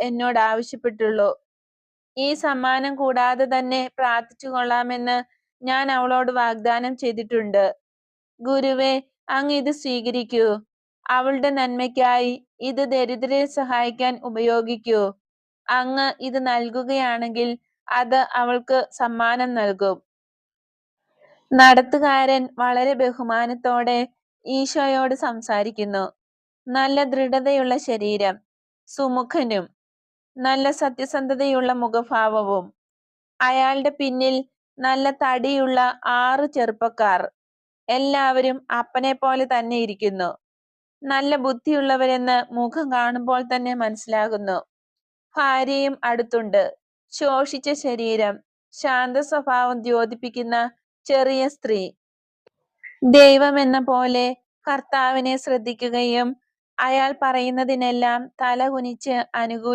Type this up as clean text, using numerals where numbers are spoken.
എന്നോട് ആവശ്യപ്പെട്ടുള്ളൂ. ഈ സമ്മാനം കൂടാതെ തന്നെ പ്രാർത്ഥിച്ചു കൊള്ളാമെന്ന് ഞാൻ അവളോട് വാഗ്ദാനം ചെയ്തിട്ടുണ്ട്. ഗുരുവേ, അങ്ങ് ഇത് സ്വീകരിക്കൂ. അവളുടെ നന്മയ്ക്കായി ഇത് ദരിദ്രരെ സഹായിക്കാൻ ഉപയോഗിക്കൂ. അങ്ങ് ഇത് നൽകുകയാണെങ്കിൽ അത് അവൾക്ക് സമ്മാനം നൽകും. നടത്തുകാരൻ വളരെ ബഹുമാനത്തോടെ ഈശോയോട് സംസാരിക്കുന്നു. നല്ല ദൃഢതയുള്ള ശരീരം, സുമുഖനും നല്ല സത്യസന്ധതയുള്ള മുഖഭാവവും. അയാളുടെ പിന്നിൽ നല്ല തടിയുള്ള 6 ചെറുപ്പക്കാർ. എല്ലാവരും അപ്പനെ പോലെ തന്നെ ഇരിക്കുന്നു. നല്ല ബുദ്ധിയുള്ളവരെന്ന് മുഖം കാണുമ്പോൾ തന്നെ മനസ്സിലാകുന്നു. ഭാര്യയും അടുത്തുണ്ട്. ശോഷിച്ച ശരീരം, ശാന്ത സ്വഭാവം ദ്യോതിപ്പിക്കുന്ന ചെറിയ സ്ത്രീ. ദൈവമെന്ന പോലെ കർത്താവിനെ ശ്രദ്ധിക്കുകയും അയാൾ പറയുന്നതിനെല്ലാം തല കുനിച്ച് അനുകൂലിക്കുകയും